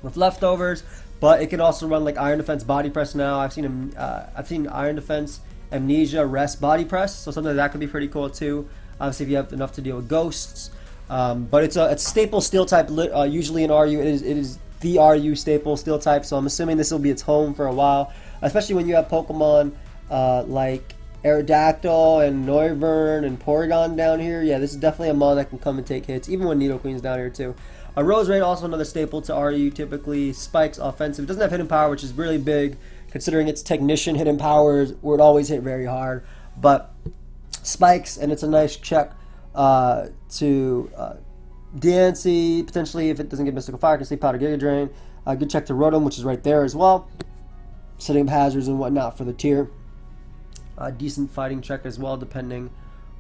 with leftovers. But it can also run like Iron Defense, Body Press now. I've seen Iron Defense, Amnesia, Rest, Body Press. So something like that could be pretty cool too. Obviously, if you have enough to deal with ghosts. But it's a staple steel type. Usually in RU, it is the RU staple steel type. So I'm assuming this will be its home for a while, especially when you have Pokemon like Aerodactyl and Noivern and Porygon down here. Yeah, this is definitely a mon that can come and take hits, even when Nidoqueen's down here too. Rose Raid, also another staple to RU, typically spikes offensive. It doesn't have Hidden Power, which is really big, considering its Technician Hidden Powers would always hit very hard. But spikes, and it's a nice check to Dancy, potentially if it doesn't get Mystical Fire, can Sleep Powder, Giga Drain. Good check to Rotom, which is right there as well. Setting up hazards and whatnot for the tier. Decent fighting check as well, depending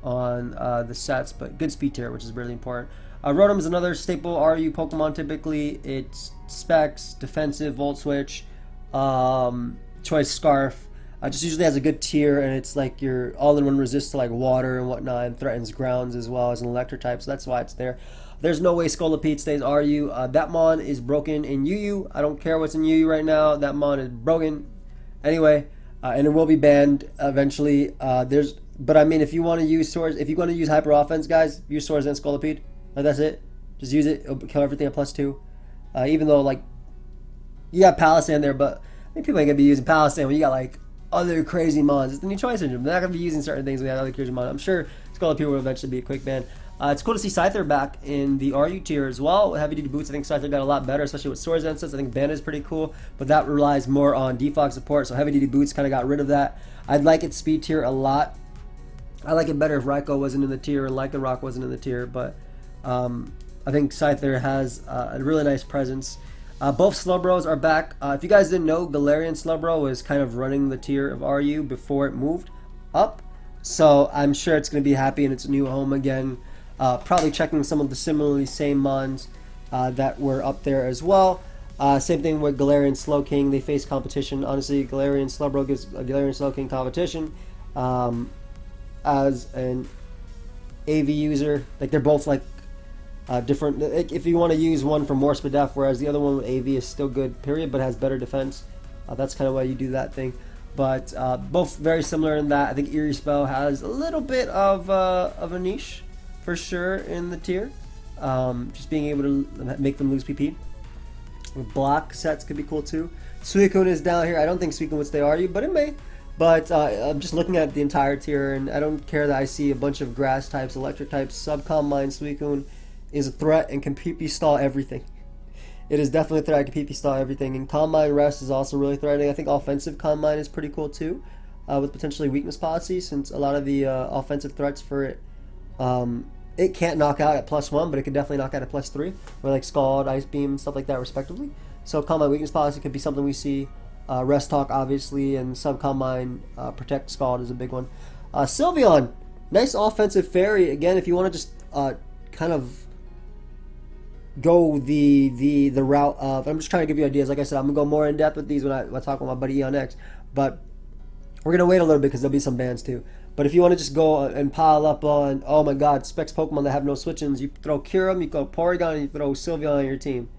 on the sets, but good speed tier, which is really important. Rotom is another staple RU Pokemon typically. It's Specs, Defensive, Volt Switch, Choice Scarf. Just usually has a good tier, and it's like your all-in-one resist to like water and whatnot, and threatens grounds as well as an electric type, so that's why it's there. There's no way Scolipede stays RU. That mon is broken in UU. I don't care what's in UU right now. That mon is broken anyway, and it will be banned eventually. But I mean, if you want to use Swords, if you want to use Hyper Offense, guys, use Swords and Scolipede. Like, that's it. Just use it. It'll kill everything at +2. Even though, like, you got Palisand there, but I think people ain't going to be using Palisand when you got, like, other crazy mons. It's the new choice syndrome. They're not going to be using certain things when you have other crazy mons. I'm sure Scolipede will eventually be a quick ban. It's cool to see Scyther back in the RU tier as well. With Heavy Duty Boots, I think Scyther got a lot better, especially with Swords Instance. I think Bandit is pretty cool, but that relies more on defog support, so Heavy Duty Boots kind of got rid of that. I'd like its speed tier a lot. I like it better if Raikou wasn't in the tier and Lycanroc wasn't in the tier, but I think Scyther has a really nice presence. Both Slowbros are back. If you guys didn't know, Galarian Slowbro was kind of running the tier of RU before it moved up. So I'm sure it's going to be happy in its new home again. Probably checking some of the similarly same mons that were up there as well. Same thing with Galarian Slowking. They face competition. Honestly, Galarian Slowbro gives a Galarian Slowking competition as an AV user. Like, they're both like different. If you want to use one for more speed def, whereas the other one with AV is still good, period, but has better defense. That's kind of why you do that thing. But both very similar in that. I think Eerie Spell has a little bit of a niche for sure in the tier. Just being able to make them lose PP. Block sets could be cool too. Suicune is down here. I don't think Suicune would stay RU, but it may. But I'm just looking at the entire tier, and I don't care that I see a bunch of grass types, electric types, Subcom Mine, Suicune, is a threat and can PP stall everything. It is definitely a threat. I can PP stall everything. And Calm Mind Rest is also really threatening. I think offensive Calm Mind is pretty cool too, with potentially weakness policy, since a lot of the offensive threats for it, it can't knock out at +1, but it can definitely knock out at +3, or like Scald, Ice Beam, stuff like that, respectively. So Calm Mind weakness policy could be something we see. Rest Talk, obviously, and Sub Calm Mind, Protect Scald is a big one. Sylveon, nice offensive fairy. Again, if you want to just kind of go the route of, I'm just trying to give you ideas. Like I said, I'm gonna go more in depth with these when I talk with my buddy Eon X, but we're gonna wait a little bit because there'll be some bans too. But if you want to just go and pile up on, oh my god, specs Pokemon that have no switch-ins, you throw Kyurem, you go Porygon, and you throw Sylveon on your team,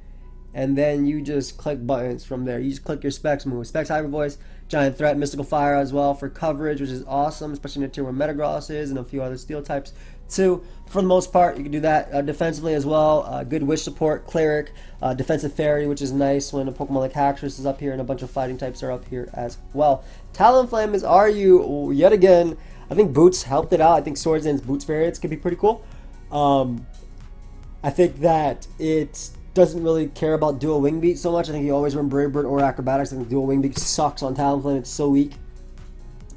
and then you just click buttons from there. You just click your specs move. Specs Hyper Voice, Giant Threat, Mystical Fire as well for coverage, which is awesome, especially in a tier where Metagross is and a few other steel types too. For the most part, you can do that defensively as well. Good Wish support, Cleric, defensive Fairy, which is nice when a Pokemon like Haxorus is up here and a bunch of fighting types are up here as well. Talonflame is RU yet again. I think Boots helped it out. I think Swords End's Boots variants could be pretty cool. I think that it doesn't really care about dual wing beat so much. I think you always run Brave Bird or Acrobatics. I think dual wing beat sucks on Talonflame. It's so weak.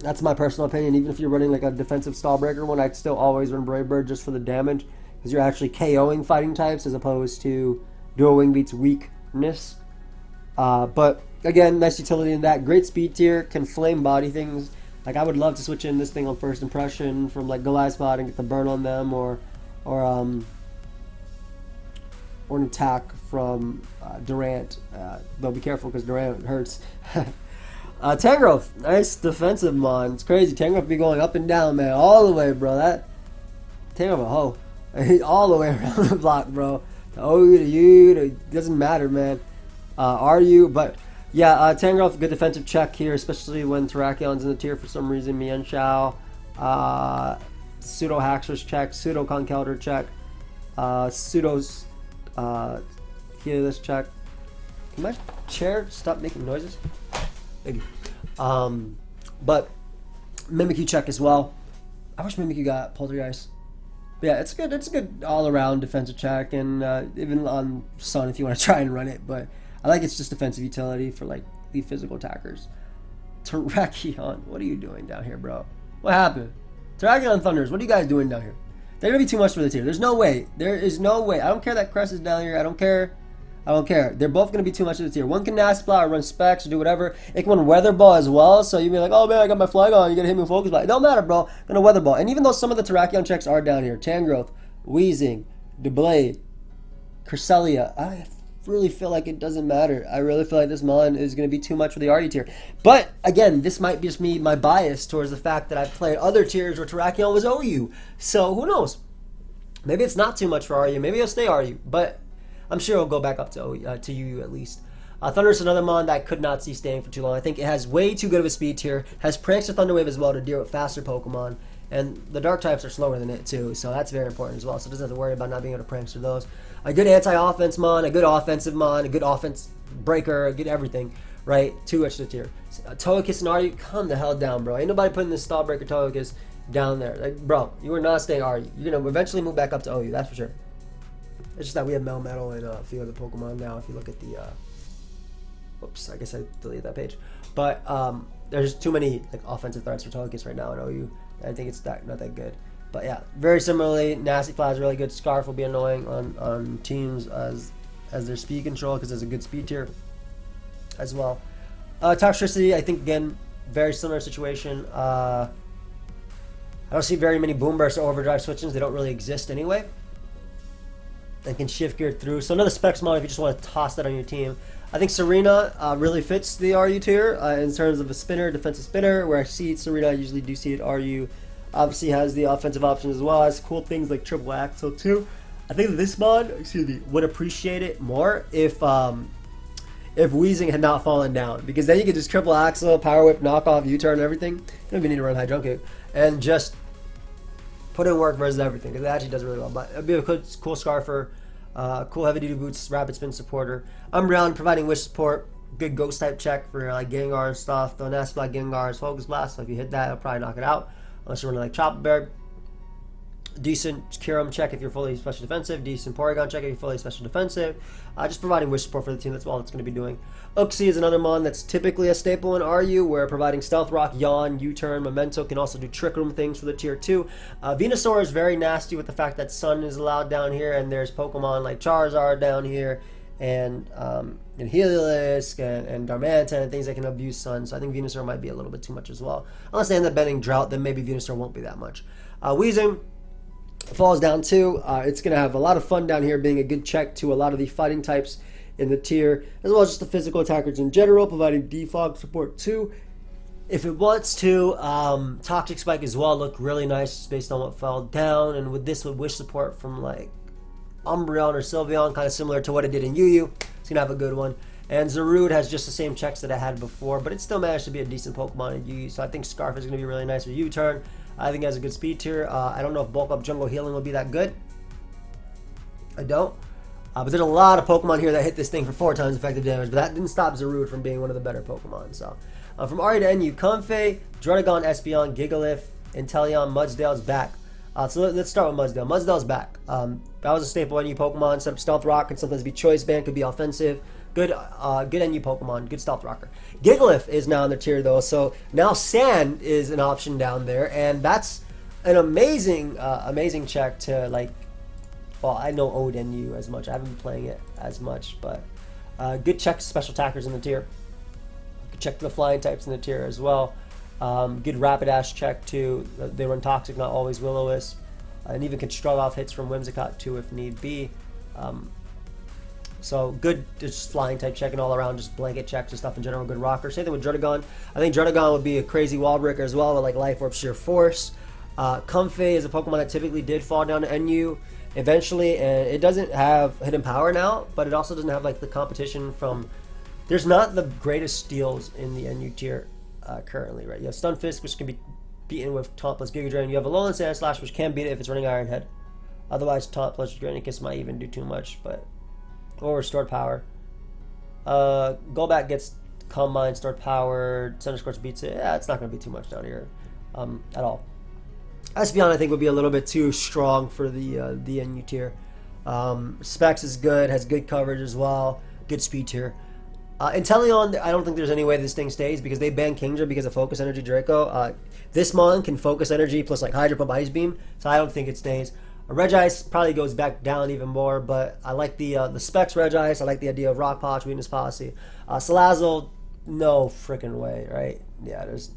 That's my personal opinion. Even if you're running like a defensive stall breaker one, I'd still always run Brave Bird just for the damage, because you're actually KOing fighting types as opposed to dual wing beat's weakness. But again, nice utility in that. Great speed tier, can flame body things. Like, I would love to switch in this thing on first impression from like Goliath Spot and get the burn on them, or an attack from Durant. Though be careful because Durant hurts. Tangrowth, nice defensive mon. It's crazy. Tangrowth be going up and down, man, all the way, bro. That Tangrowth a hoe, all the way around the block, bro. The O to U to, doesn't matter, man. RU, but yeah, Tangrowth, good defensive check here, especially when Terrakion's in the tier for some reason. Mienshao, Pseudo Haxorus check, Pseudo Conkeldurr check, Pseudo's Healers check. Can my chair stop making noises? Thank you. But Mimikyu check as well. I wish Mimikyu got Poltergeist. But yeah, it's good. It's a good all-around defensive check, and even on Sun if you want to try and run it. But I like it's just defensive utility for like the physical attackers. Terrakion, what are you doing down here, bro? What happened? Terrakion Thunders, what are you guys doing down here? They're gonna be too much for the tier. There's no way. There is no way. I don't care that Crest is down here. I don't care. I don't care. They're both going to be too much of the tier. One can Nasty Plow or run Specs or do whatever. It can run Weather Ball as well, so you'd be like, oh man, I got my flag on, you're going to hit me with Focus Ball. It don't matter, bro. I'm going to Weather Ball. And even though some of the Terrakion checks are down here, Tangrowth, Weezing, Doublade, Cresselia, I really feel like it doesn't matter. I really feel like this Mon is going to be too much for the RU tier. But, again, this might be just me, my bias towards the fact that I've played other tiers where Terrakion was OU. So, who knows? Maybe it's not too much for RU. Maybe it'll stay RU. But I'm sure it'll go back up to UU at least. Thunder is another mon that I could not see staying for too long. I think it has way too good of a speed tier. Has Prankster Thunder Wave as well to deal with faster Pokemon. And the Dark types are slower than it too, so that's very important as well. So it doesn't have to worry about not being able to Prankster those. A good anti-offense mon, a good offensive mon, a good offense breaker, a good everything, right? Too much to the tier. Togekiss and RU, calm the hell down, bro. Ain't nobody putting this stall breaker Togekiss down there. Like, bro, you are not staying RU. You're going to eventually move back up to OU, that's for sure. It's just that we have Melmetal and a few other Pokemon now. If you look at the, whoops, I guess I deleted that page. But there's too many like offensive threats for Togekiss right now in OU. I think it's not that good. But yeah, very similarly, Nasty Plow is really good. Scarf will be annoying on teams as their speed control because there's a good speed tier as well. Toxtricity, I think again, very similar situation. I don't see very many Boom Burst or Overdrive switches. They don't really exist anyway. And can shift gear through. So another Specs mod if you just want to toss that on your team. I think Serena really fits the RU tier in terms of a spinner, defensive spinner, where I see Serena, I usually do see it. RU obviously has the offensive options as well. Has cool things like triple axle too. I think this mod, would appreciate it more if Weezing had not fallen down, because then you could just triple axle, power whip, knock off, U-turn, and everything. You don't even need to run high jump kick and just put in work versus everything, because it actually does really well. But it'd be a cool Scarfer, cool heavy duty boots, rapid spin supporter. Umbreon providing wish support, good ghost type check for like Gengar and stuff. The Nasty Plow Gengar is Focus Blast, so if you hit that, it'll probably knock it out, unless you're running like Chopperberg. Decent Kyurem check if you're fully special defensive. Decent Porygon check if you're fully special defensive. Just providing wish support for the team. That's all it's going to be doing. Uxie is another mon that's typically a staple in RU, where providing Stealth Rock, Yawn, U-Turn, Memento, can also do Trick Room things for the tier 2. Venusaur is very nasty with the fact that Sun is allowed down here, and there's Pokemon like Charizard down here, and Heliolisk, and Darmanitan, and things that can abuse Sun. So I think Venusaur might be a little bit too much as well. Unless they end up banning Drought, then maybe Venusaur won't be that much. Weezing falls down too. It's going to have a lot of fun down here, being a good check to a lot of the fighting types in the tier, as well as just the physical attackers in general, providing defog support too. If it wants to, Toxic Spike as well look really nice based on what fell down, and with this, with wish support from like Umbreon or Sylveon, kind of similar to what it did in UU, it's going to have a good one. And Zarude has just the same checks that I had before, but it still managed to be a decent Pokemon in UU, so I think Scarf is going to be really nice with U-Turn. I think it has a good speed tier. I don't know if Bulk Up Jungle Healing will be that good. I don't. But there's a lot of Pokemon here that hit this thing for 4 times effective damage, but that didn't stop Zarude from being one of the better Pokemon. So, from RE to NU, Comfey, Druddigon, Espeon, Gigalith, Inteleon, Mudsdale's back. So let's start with Mudsdale. Mudsdale's back. That was a staple NU Pokemon. Some Stealth Rock can sometimes be Choice Band, could be offensive. Good NU Pokemon, good Stealth Rocker. Gigalith is now in the tier though, so now Sand is an option down there, and that's an amazing check to like. Well, I know Ode NU as much. I haven't been playing it as much, but good check to special attackers in the tier. Good check to the flying types in the tier as well. Good Rapidash check too. They run Toxic, not always Will-O-Wisp, and even can shrug off hits from Whimsicott too if need be. So good, just flying type checking all around, just blanket checks and stuff in general. Good rocker. Same thing with Druddigon. I think Druddigon would be a crazy wall breaker as well, with like Life Orb, Sheer Force. Comfey is a Pokemon that typically did fall down to NU eventually, and it doesn't have hidden power now, but it also doesn't have like the competition from. There's not the greatest steals in the NU tier currently, right? You have Stunfisk, which can be beaten with Taunt plus Giga Drain. You have Alolan Sandslash, which can beat it if it's running Iron Head. Otherwise, Taunt plus Dranicus might even do too much, but. Or Restored Power. Golbat gets Calm Mind, Stored Power. Center Scorch beats it. Yeah, it's not going to be too much down here at all. Espeon, I think, would be a little bit too strong for the NU tier. Specs is good, has good coverage as well. Good speed tier. Inteleon, I don't think there's any way this thing stays because they banned Kingdra because of Focus Energy Draco. This mon can Focus Energy plus like Hydro Pump Ice Beam, so I don't think it stays. Regice probably goes back down even more, but I like the specs Regice. I like the idea of Rock Polish, Weakness Policy. Salazzle, no freaking way, right? Yeah, there's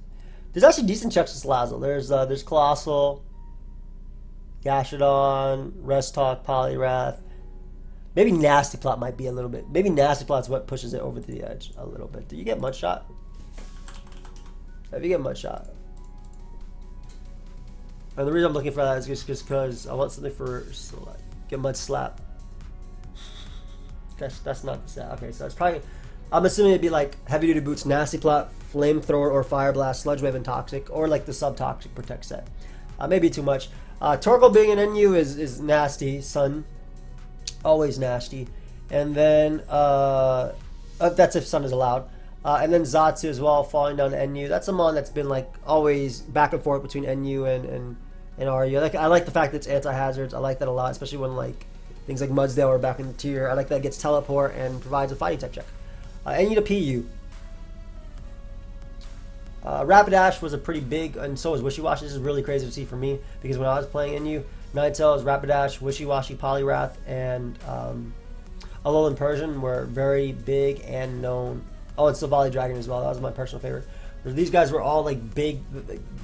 actually decent checks to Salazzle. There's Colossal, Gashadon, Restock, Poliwrath. Maybe Nasty Plot might be a little bit. Maybe Nasty Plot's what pushes it over the edge a little bit. Do you get Mudshot? If you get Mudshot. And the reason I'm looking for that is just because I want something for get Mud Slap. That's not the set. Okay, so it's probably. I'm assuming it'd be like Heavy Duty Boots, Nasty Plot, Flamethrower, or Fire Blast, Sludge Wave, and Toxic, or like the Sub-Toxic Protect set. Maybe too much. Torkoal being an NU is nasty. Sun, always nasty. And then that's if Sun is allowed. And then Zatsu as well, falling down to NU. That's a mon that's been like always back and forth between NU and RU. I like the fact that it's anti-hazards. I like that a lot, especially when like things like Mudsdale are back in the tier. I like that it gets Teleport and provides a fighting type check. NU to PU. Rapidash was a pretty big, and so was Wishy-Washy. This is really crazy to see for me because when I was playing NU, Ninetales, Rapidash, Wishy-Washy, Poliwrath, and Alolan Persian were very big and known. Oh, and Silvally Dragon as well. That was my personal favorite. These guys were all like big,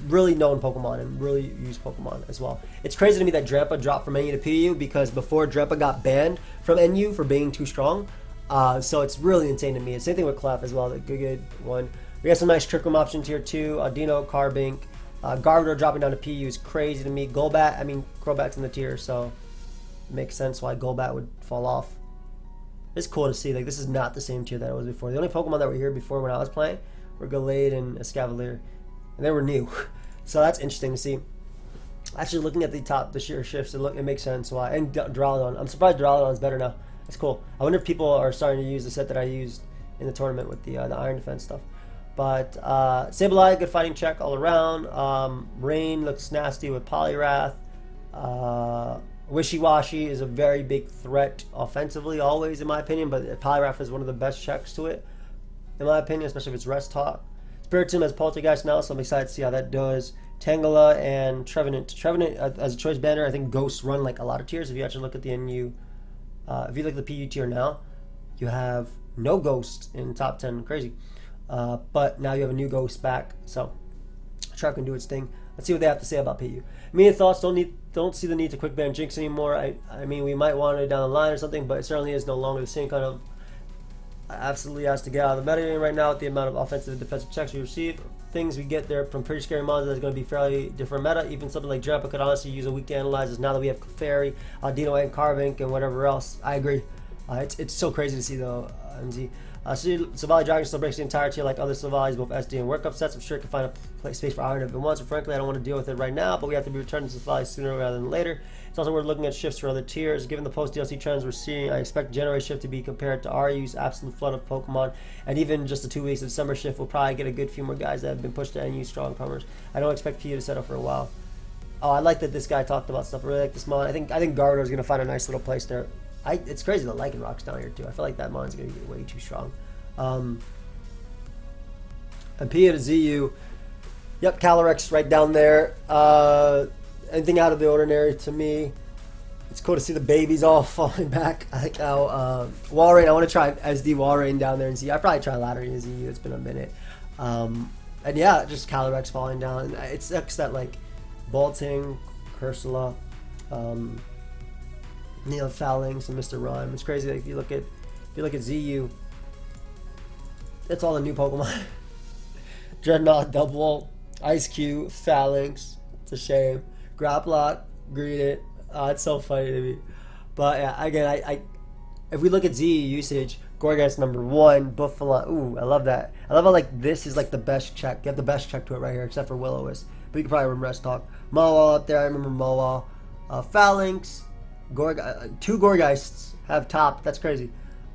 really known Pokemon and really used Pokemon as well. It's crazy to me that Drampa dropped from NU to PU because before Drampa got banned from NU for being too strong. So it's really insane to me. Same thing with Clef as well. The good one. We got some nice Trick Room options here too. Dino, Carbink, Garbodor dropping down to PU is crazy to me. Golbat, I mean Crobat's in the tier, so it makes sense why Golbat would fall off. It's cool to see. Like this is not the same tier that it was before. The only Pokemon that were here before when I was playing were Gallade and Escavalier, and they were new. So that's interesting to see. Actually, looking at the sheer shifts, it makes sense why. And Duraludon, I'm surprised Duraludon's better now. That's cool. I wonder if people are starting to use the set that I used in the tournament with the Iron Defense stuff. But Sableye, good fighting check all around. Rain looks nasty with Poliwrath. Wishy-Washy is a very big threat offensively, always, in my opinion, but Poliwrath is one of the best checks to it, in my opinion, especially if it's Rest Talk. Spiritomb has Poltergeist now, so I'm excited to see how that does. Tangela and Trevenant. Trevenant, as a choice banner, I think Ghosts run like a lot of tiers. If you actually look at the NU, if you look at the PU tier now, you have no Ghost in top 10. Crazy. But now you have a new Ghost back, so Trev can do its thing. Let's see what they have to say about PU. Immediate thoughts, don't see the need to quick ban Jinx anymore. I mean, we might want it down the line or something, but it certainly is no longer the same kind of. Absolutely has to get out of the metagame right now with the amount of offensive and defensive checks we receive. Things we get there from pretty scary monsters is going to be fairly different meta. Even something like Drampa could honestly use a week analyzers now that we have Clefairy, Dino and Carvink, and whatever else. I agree. It's so crazy to see though, MZ. Savali Dragon still breaks the entire tier like other Savalis, both SD and workup sets. I'm sure it can find a space for Iron if it wants, but frankly I don't want to deal with it right now, but we have to be returning to Savali sooner rather than later. It's also worth looking at shifts for other tiers. Given the post-DLC trends we're seeing, I expect January shift to be compared to RU's absolute flood of Pokemon, and even just the 2 weeks of summer shift will probably get a good few more guys that have been pushed to NU strong comers. I don't expect PU to settle for a while. Oh, I like that this guy talked about stuff. I really like this mod. I think Gardevoir is going to find a nice little place there. It's crazy that Lycanroc's down here too. I feel like that mon's going to get way too strong. And Pia to ZU. Yep, Calyrex right down there. Anything out of the ordinary to me. It's cool to see the babies all falling back. I like how Walrein, I want to try SD Walrein down there and see. I'd probably try Lattery to ZU. It's been a minute. And yeah, just Calyrex falling down. It sucks that like Bolting, Cursula, Phalanx, and Mr. Rhyme. It's crazy that if you look at ZU, it's all the new Pokemon. Dreadnought, Double, Ice Cube, Phalanx. It's a shame. Grapplock, Greedent. It's so funny to me. But yeah, again, if we look at ZU usage, Gorgas #1, Buffalo. Ooh, I love that. I love how like this is like the best check. You have the best check to it right here, except for Will-O-Wisp. But you can probably remember Rest Talk. Moa up there. I remember Moa. Phalanx. 2 Gorgeists have top. That's crazy.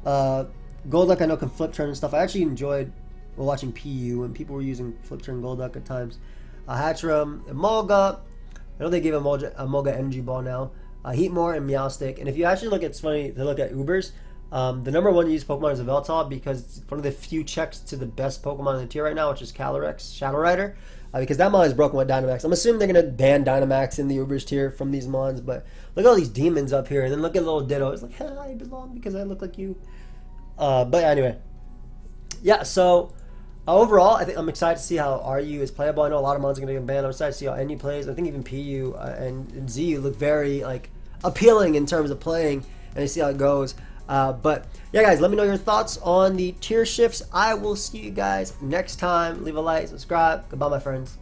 Golduck I know can flip turn and stuff. I actually enjoyed watching PU when people were using flip turn Golduck at times. Hatchram, Emolga. I know they gave Emolga Energy Ball now. Heatmore and Meowstic. And if you actually look at, it's funny to look at Ubers. The #1 used Pokemon is a Veltal because it's one of the few checks to the best Pokemon in the tier right now, which is Calyrex, Shadow Rider. Because that mon is broken with Dynamax. I'm assuming they're going to ban Dynamax in the Ubers tier from these mons. But look at all these demons up here. And then look at little Ditto. It's like, hey, I belong because I look like you. But anyway, yeah, so overall, I think I'm excited to see how RU is playable. I know a lot of mons are going to get banned. I'm excited to see how NU plays. I think even PU and ZU look very like appealing in terms of playing, and to see how it goes. But yeah, guys, let me know your thoughts on the tier shifts. I will see you guys next time. Leave a like, subscribe. Goodbye, my friends.